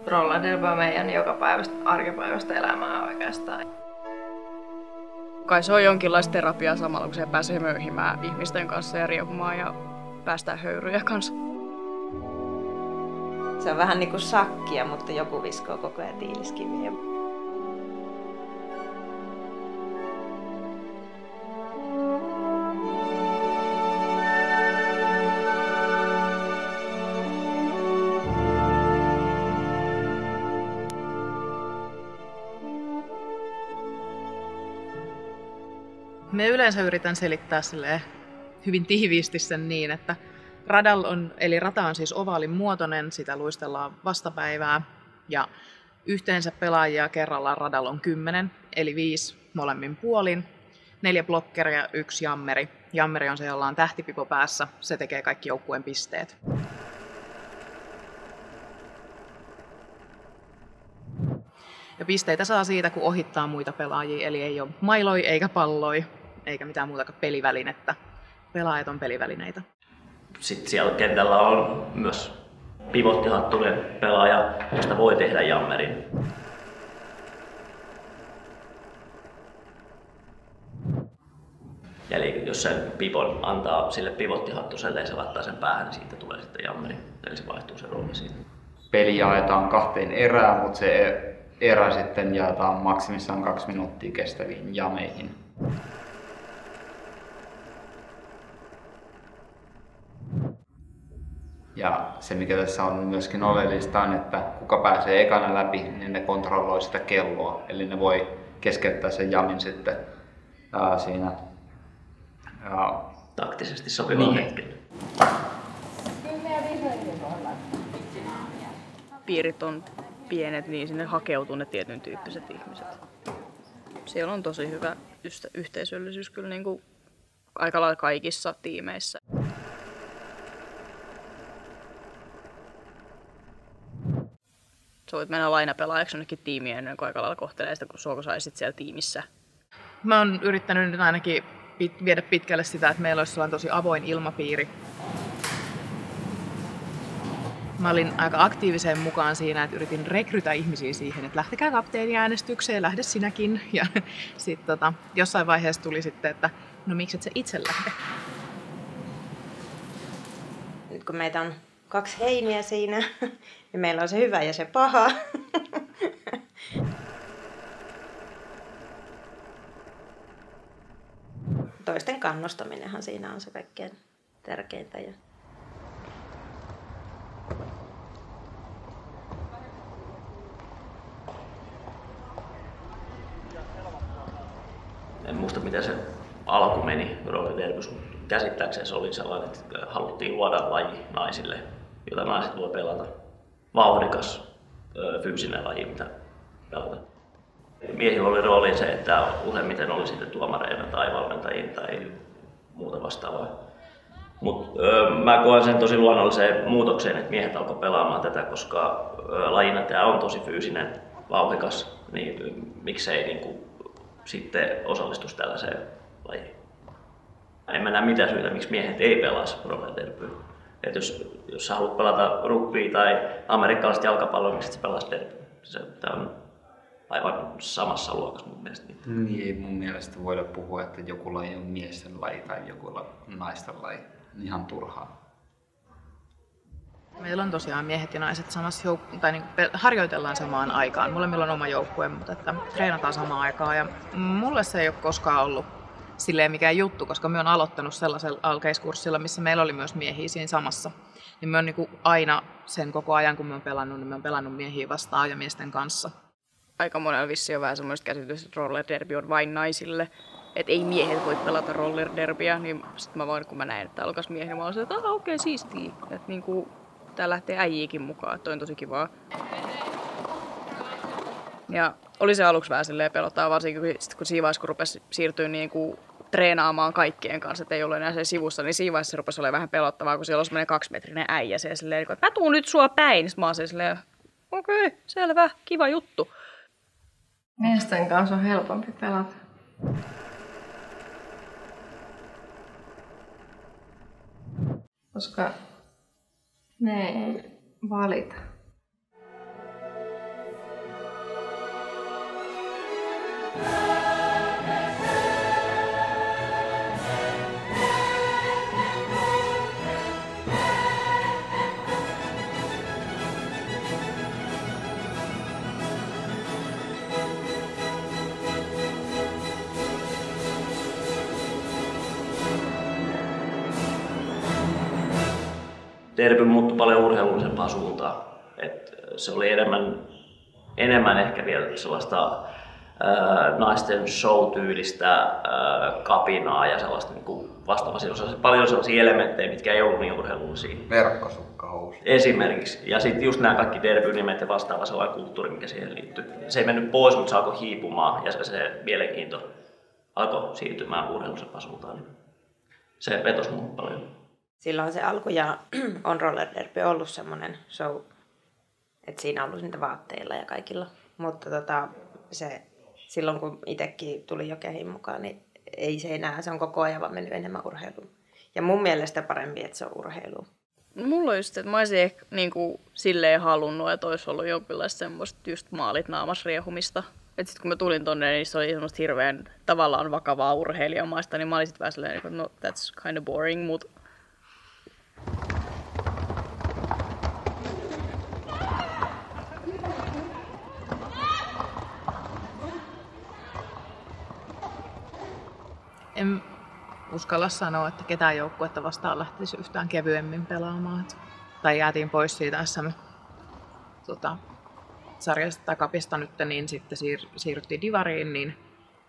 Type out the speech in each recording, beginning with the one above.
Rollerderby on meidän jokapäiväistä arkipäiväistä elämää oikeastaan. Kai se on jonkinlaista terapiaa samalla, kun se pääsee möyhimään ihmisten kanssa ja riehumaan ja päästään höyryjä kanssa. Se on vähän niin kuin sakkia, mutta joku viskoo koko ajan tiiliskiviä. Me yleensä yritän selittää hyvin tiiviisti sen niin, että rata on siis ovaalin muotoinen, sitä luistellaan vastapäivää ja yhteensä pelaajia kerrallaan radalla on 10, eli 5 molemmin puolin, 4 blokkeria, 1 jammeri. Jammeri on se, jolla on tähtipipo päässä, se tekee kaikki joukkueen pisteet. Ja pisteitä saa siitä, kun ohittaa muita pelaajia, eli ei ole mailoi eikä palloi, eikä mitään muuta kuin pelivälinettä. Pelaajat on pelivälineitä. Sitten siellä kentällä on myös pivottihattuinen pelaaja, josta voi tehdä jammerin. Eli jos sen pivon antaa sille pivottihattuselle ja se laittaa sen päähän, niin siitä tulee sitten jammeri. Eli se vaihtuu se rooli siinä. Peli jaetaan 2 erään, mutta se erä sitten jaetaan maksimissaan 2 minuuttia kestäviin jameihin. Ja se mikä tässä on myöskin oleellista on, että kuka pääsee ekana läpi, niin ne kontrolloi sitä kelloa. Eli ne voi keskeyttää sen jamin sitten siinä taktisesti sopivalla hetkellä. Piirit on pienet, niin sinne hakeutuu ne tietyn tyyppiset ihmiset. Siellä on tosi hyvä yhteisöllisyys kyllä niin kuin aika lailla kaikissa tiimeissä. Sä voit mennä lainapelaajaksi jonnekin tiimiin ennen kuin aika lailla kohtelee sitä, kun sua saisit siellä tiimissä. Mä oon yrittänyt nyt ainakin viedä pitkälle sitä, että meillä olisi sellainen tosi avoin ilmapiiri. Mä olin aika aktiiviseen mukaan siinä, että yritin rekrytä ihmisiä siihen, että lähtekää kapteeniäänestykseen, lähde sinäkin. Ja sitten jossain vaiheessa tuli sitten, että no miksi et sä itse lähde? Nyt kun meitä on 2 heiniä siinä, niin meillä on se hyvä ja se paha. Toisten kannustaminenhan siinä on se kaikkein tärkeintä. En muista miten se alku meni Rollerderbyssä, mutta käsittääkseni se oli sellainen, että haluttiin luoda laji naisille, jota naiset voi pelata. Vauhdikas, fyysinen laji, mitä pelata. Miehillä oli rooli se, että useimmiten oli sitten tuomareina tai valmentajia tai muuta vastaavaa. Mutta mä koen sen tosi luonnolliseen muutokseen, että miehet alkoi pelaamaan tätä, koska lajina tämä on tosi fyysinen, vauhdikas, niin miksei niinku sitten osallistuisi tällaiseen lajiin. En mä näe mitään syytä, miksi miehet ei pelaa Rollerderbyä. Että jos sä haluat pelata rugbya tai amerikkalaista jalkapalloa, miksi sä pelaat derbyä? Tämä on aivan samassa luokassa mun mielestä. Niin ei mun mielestä voida puhua, että joku laji on miesten laji tai joku naisten laji. Ihan turhaa. Meillä on tosiaan miehet ja naiset samassa harjoitellaan samaan aikaan. Molemmilla on oma joukkue, mutta että treenataan samaan aikaan. Ja mulle se ei ole koskaan ollut silleen mikään juttu, koska me on aloittanut sellaisella alkeiskurssilla, missä meillä oli myös miehiä siinä samassa. Niin me on niin aina sen koko ajan, kun me on pelannut, niin me on pelannut miehiä vastaan ja miesten kanssa. Aika monella vissiin on vähän semmoista käsitystä, että rollerderby on vain naisille. Että ei miehet voi pelata rollerderbyä, niin sitten mä vaan kun mä näin, että alkas miehiä, niin mä olin, että okei, siistii. Että niinku tää lähtee äijiikin mukaan, että toi on tosi kivaa. Ja oli se aluksi vähän silleen pelottaa, varsinkin kun siinä vaiheessa, kun rupesi siirtyä niinku treenaamaan kaikkien kanssa, että ei ollut enää se sivussa, niin siinä vaiheessa se rupesi olemaan vähän pelottavaa, kun siellä on semmoinen 2-metrinen äijä siellä silleen, että mä tuun nyt sua päin. Sitten mä oon silleen, okei, selvä, kiva juttu. Miesten kanssa on helpompi pelata. Koska ne ei valita. Derby muuttui paljon urheilullisempaan suuntaan. Se oli enemmän ehkä vielä sellaista naisten show-tyylistä kapinaa ja sellaista niin vastaavaa. Siinä on paljon sellaisia elementtejä, mitkä ei ollut niin urheilullisia. Verkkosukkahousut. Esimerkiksi. Ja sitten just nämä kaikki Derby-nimet ja vastaava sellainen kulttuuri, mikä siihen liittyy. Se ei mennyt pois, mutta se alkoi hiipumaan ja se mielenkiinto alkoi siirtymään urheilullisempaan suuntaan. Se vetosi minun paljon. Silloin se alku ja on roller derby ollut semmoinen show, että siinä on ollut niitä vaatteilla ja kaikilla. Mutta silloin kun itsekin tuli Jokeihin mukaan, niin ei se enää, se on koko ajan vaan mennyt enemmän urheiluun. Ja mun mielestä parempi, että se on urheilu. Mulla on just, että mä olisin ehkä niinku silleen halunnut, että olisi ollut jonkinlaista semmoista just maalit naamas riehumista. Että sit kun mä tulin tonne, niin se oli semmoista hirveän tavallaan vakavaa urheilijamaista, niin mä olin sit vähän silleen, että no that's kind of boring, mut en uskalla sanoa, että ketään joukkuetta vastaan lähtisi yhtään kevyemmin pelaamaan. Tai jäätiin pois siitä SM-sarjasta tai kapista nyt, niin sitten siirryttiin divariin, niin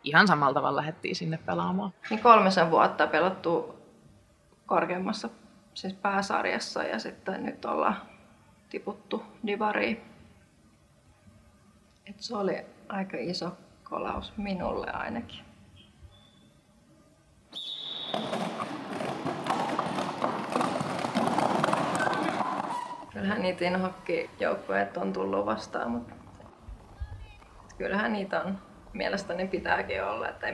ihan samalla tavalla lähdettiin sinne pelaamaan. Niin 3 vuotta pelattu korkeammassa siis pääsarjassa ja sitten nyt ollaan tiputtu divariin. Et se oli aika iso kolaus minulle ainakin. Kyllähän niitä inhokkijoukkueet on tullut vastaan, mutta kyllähän niitä on. Mielestäni pitääkin olla. Että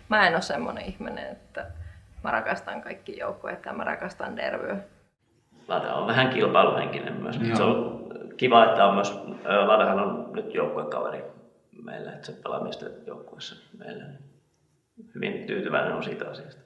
mä en ole semmoinen ihminen, että mä rakastan kaikki joukkueet ja mä rakastan Derbyä. Lada on vähän kilpailuhenkinen myös. Se on kiva, että on myös, Ladahan on nyt joukkuekaveri meille, että se pelaa miesten joukkueessa meille. Hyvin tyytyväinen on siitä asiasta.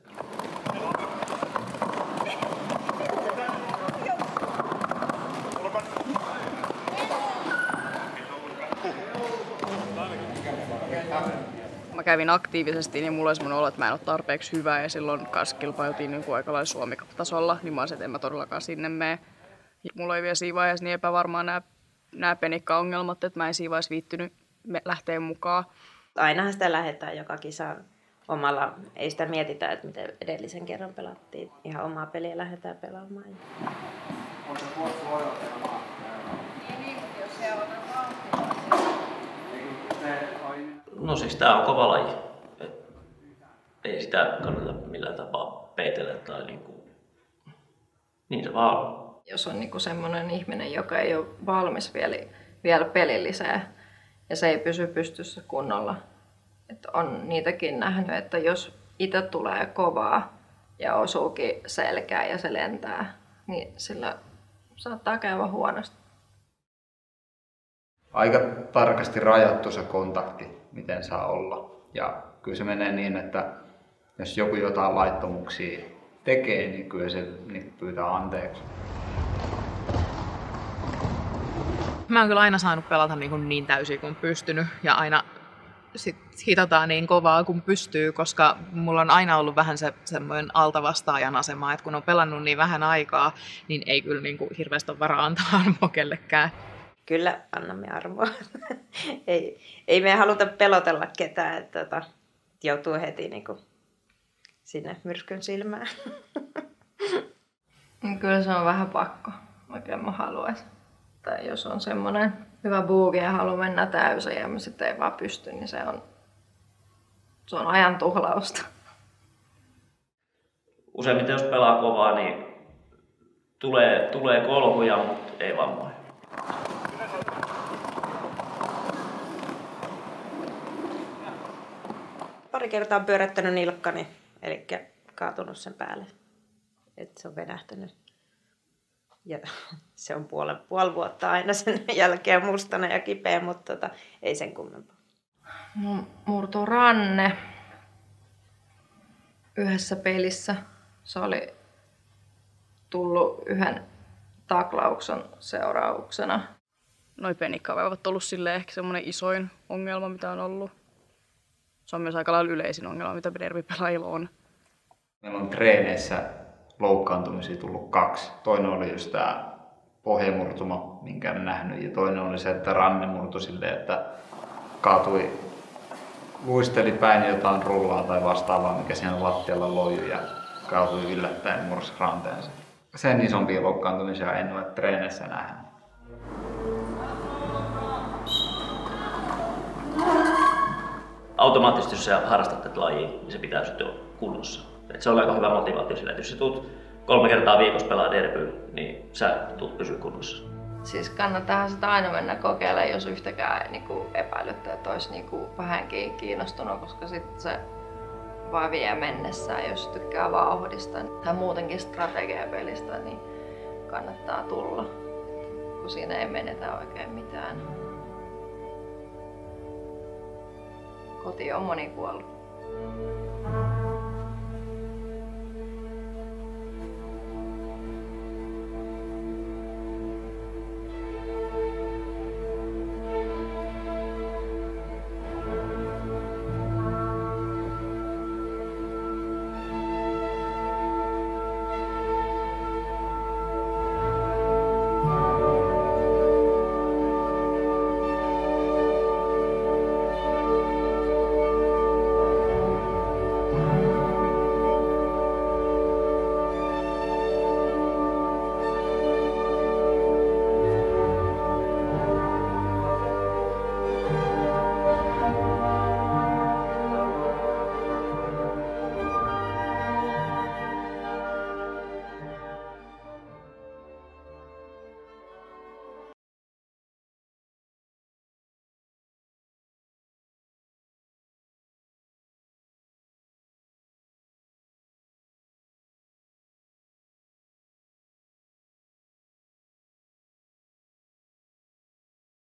Mä kävin aktiivisesti, niin mulla oli semmoinen olo, että mä en ole tarpeeksi hyvä ja silloin kanssa kilpailtiin niin aika lailla Suomi-tasolla, niin mä olisin, että en mä todellakaan sinne mene. Mulla oli vielä siinä vaiheessa niin epävarmaa nämä penikka-ongelmat, että mä en siinä vaiheessa viittynyt lähteä mukaan. Ainahan sitä lähdetään joka kisaan omalla, ei sitä mietitä, että miten edellisen kerran pelattiin. Ihan omaa peliä lähdetään pelaamaan. No siis tää on kova laji. Ei sitä kannata millään tapaa peitellä tai niin se vaan on. Jos on semmoinen ihminen, joka ei ole valmis vielä pelilliseen ja se ei pysy pystyssä kunnolla. Että on niitäkin nähnyt, että jos itse tulee kovaa ja osuukin selkään ja se lentää, niin sillä saattaa käydä huonosti. Aika tarkasti rajattu se kontakti, miten saa olla. Ja kyllä se menee niin, että jos joku jotain laittomuksia tekee, niin kyllä se pyytää anteeksi. Mä oon kyllä aina saanut pelata niin täysin kuin pystynyt ja aina sit hitataan niin kovaa kuin pystyy, koska mulla on aina ollut vähän semmoinen altavastaajan asema, että kun on pelannut niin vähän aikaa, niin ei kyllä hirveästi ole varaa antaa armoa kellekään. Kyllä annamme armoa. ei me haluta pelotella ketään, että joutuu heti sinne myrskyn silmään. Kyllä se on vähän pakko, oikein mä haluaisin. Tai jos on semmoinen hyvä buuki ja haluaa mennä täysin ja sitten ei vaan pysty, niin se on ajan tuhlausta. Useimmiten jos pelaa kovaa, niin tulee kolhuja, mutta ei vammoja. Pari kertaa on pyörättänyt nilkkani, eli kaatunut sen päälle. Että se on venähtänyt. Ja se on puoli vuotta aina sen jälkeen mustana ja kipeä, mutta ei sen kummempaa. Murtu ranne yhdessä pelissä. Se oli tullut yhden taklauksen seurauksena. Noi penikkaavat ovat ollut silleen ehkä semmoinen isoin ongelma, mitä on ollut. Se on myös aika lailla yleisin ongelma, mitä derbypelaajilla on. Meillä on treeneissä loukkaantumisia tullut 2. Toinen oli just tämä pohjamurtuma, minkä en nähnyt, ja toinen oli se, että ranne murtui silleen, että kaatui, luisteli päin jotain rullaa tai vastaavaa, mikä siinä lattialla loijui ja kaatui yllättäen mursi ranteensa. Sen isompia loukkaantumisia en ole treeneissä nähnyt. Automaattisesti, jos sä harrastat tätä lajia, niin se pitää sitten olla kunnossa. Et se on aika hyvä motivaatio sillä, että jos sä tulet 3 kertaa viikossa pelaa derbyä, niin sä tulet pysyä kunnossa. Siis kannattaa sitä aina mennä kokeilemaan, jos yhtäkään epäilyttää, että olisi vähänkin kiinnostunut, koska sitten se vaan vie mennessään, jos tykkää vauhdista tai muutenkin strategiapelistä, niin kannattaa tulla, kun siinä ei menetä oikein mitään. Koti on moni kuollut.